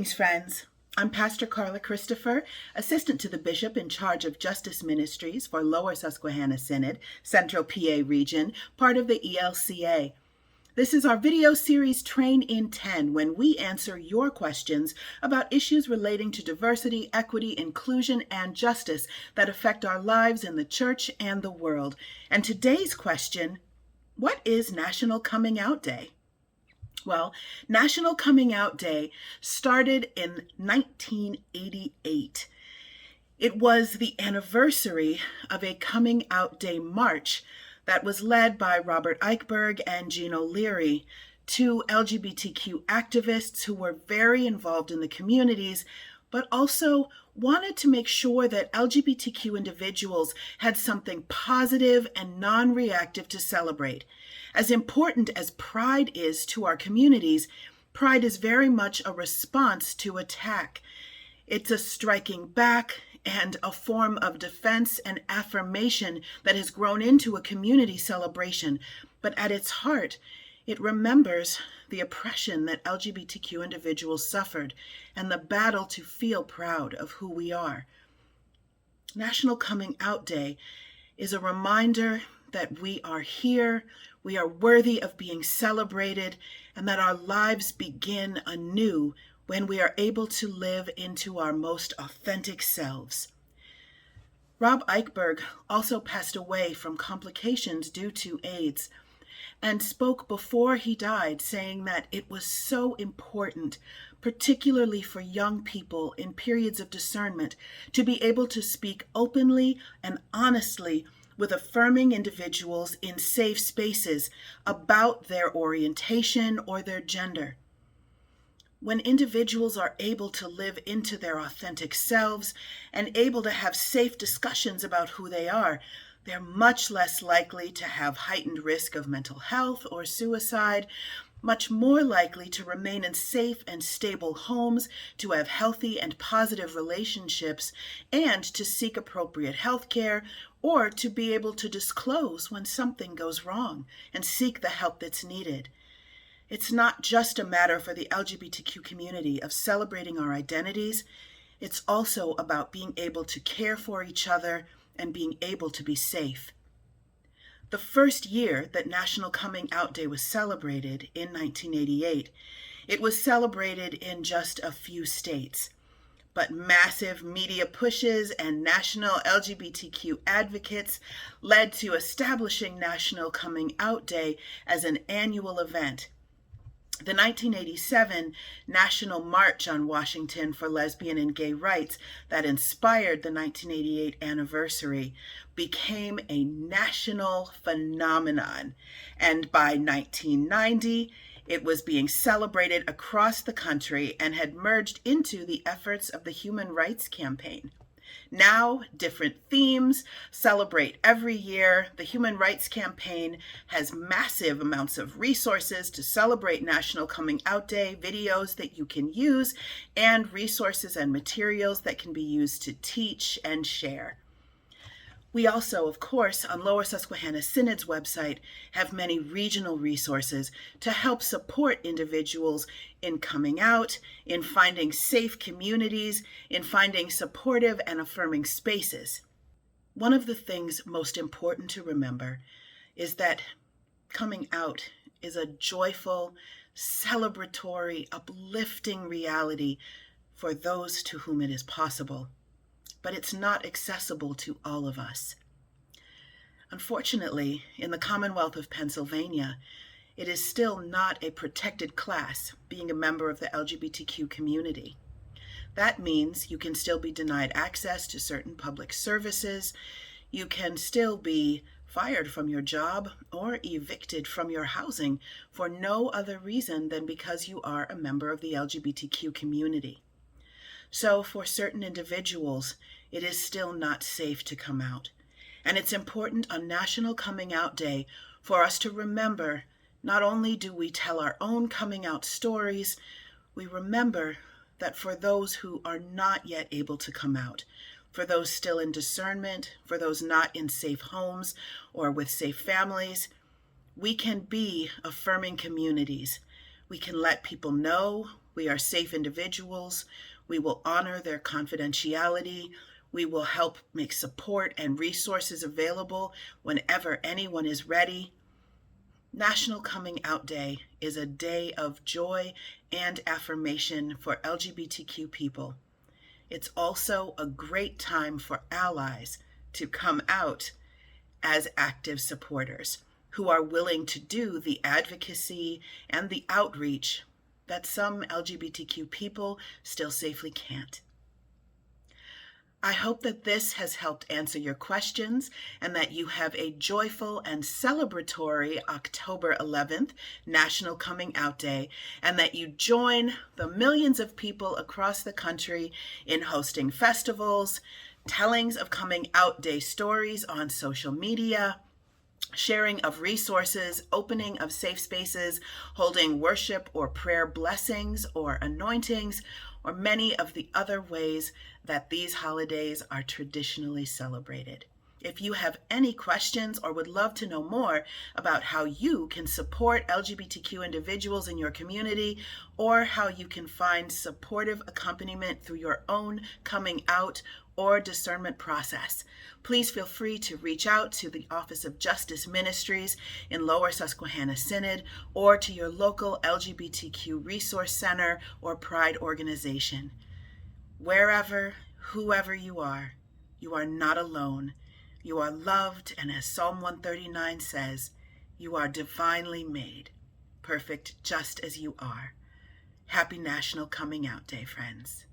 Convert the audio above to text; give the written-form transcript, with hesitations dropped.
Greetings, friends. I'm Pastor Carla Christopher, Assistant to the Bishop in charge of Justice Ministries for Lower Susquehanna Synod, Central PA Region, part of the ELCA. This is our video series Train in 10, when we answer your questions about issues relating to diversity, equity, inclusion, and justice that affect our lives in the church and the world. And today's question, what is National Coming Out Day? Well, National Coming Out Day started in 1988. It was the anniversary of a Coming Out Day march that was led by Robert Eichberg and Jean O'Leary, two LGBTQ activists who were very involved in the communities, but also wanted to make sure that LGBTQ individuals had something positive and non-reactive to celebrate. As important as pride is to our communities, pride is very much a response to attack. It's a striking back and a form of defense and affirmation that has grown into a community celebration. But at its heart, it remembers the oppression that LGBTQ individuals suffered and the battle to feel proud of who we are. National Coming Out Day is a reminder that we are here, we are worthy of being celebrated, and that our lives begin anew when we are able to live into our most authentic selves. Rob Eichberg also passed away from complications due to AIDS and spoke before he died, saying that it was so important, particularly for young people in periods of discernment, to be able to speak openly and honestly with affirming individuals in safe spaces about their orientation or their gender. When individuals are able to live into their authentic selves and able to have safe discussions about who they are, they're much less likely to have heightened risk of mental health or suicide, much more likely to remain in safe and stable homes, to have healthy and positive relationships, and to seek appropriate health care, or to be able to disclose when something goes wrong and seek the help that's needed. It's not just a matter for the LGBTQ community of celebrating our identities. It's also about being able to care for each other and being able to be safe. The first year that National Coming Out Day was celebrated in 1988, it was celebrated in just a few states. But massive media pushes and national LGBTQ advocates led to establishing National Coming Out Day as an annual event. The 1987 National March on Washington for Lesbian and Gay Rights that inspired the 1988 anniversary became a national phenomenon, and by 1990, it was being celebrated across the country and had merged into the efforts of the Human Rights Campaign. Now, different themes celebrate every year. The Human Rights Campaign has massive amounts of resources to celebrate National Coming Out Day, videos that you can use, and resources and materials that can be used to teach and share. We also, of course, on Lower Susquehanna Synod's website, have many regional resources to help support individuals in coming out, in finding safe communities, in finding supportive and affirming spaces. One of the things most important to remember is that coming out is a joyful, celebratory, uplifting reality for those to whom it is possible. But it's not accessible to all of us. Unfortunately, in the Commonwealth of Pennsylvania, it is still not a protected class being a member of the LGBTQ community. That means you can still be denied access to certain public services, you can still be fired from your job or evicted from your housing for no other reason than because you are a member of the LGBTQ community. So for certain individuals, it is still not safe to come out. And it's important on National Coming Out Day for us to remember, not only do we tell our own coming out stories, we remember that for those who are not yet able to come out, for those still in discernment, for those not in safe homes or with safe families, we can be affirming communities. We can let people know We are safe individuals. We will honor their confidentiality. We will help make support and resources available whenever anyone is ready. National Coming Out Day is a day of joy and affirmation for LGBTQ people. It's also a great time for allies to come out as active supporters who are willing to do the advocacy and the outreach that some LGBTQ people still safely can't. I hope that this has helped answer your questions and that you have a joyful and celebratory October 11th, National Coming Out Day, and that you join the millions of people across the country in hosting festivals, tellings of Coming Out Day stories on social media, sharing of resources, opening of safe spaces, holding worship or prayer blessings or anointings, or many of the other ways that these holidays are traditionally celebrated. If you have any questions or would love to know more about how you can support LGBTQ individuals in your community, or how you can find supportive accompaniment through your own coming out or discernment process, please feel free to reach out to the Office of Justice Ministries in Lower Susquehanna Synod or to your local LGBTQ Resource Center or Pride organization. Wherever, whoever you are not alone. You are loved, and as Psalm 139 says, you are divinely made, perfect just as you are. Happy National Coming Out Day, friends.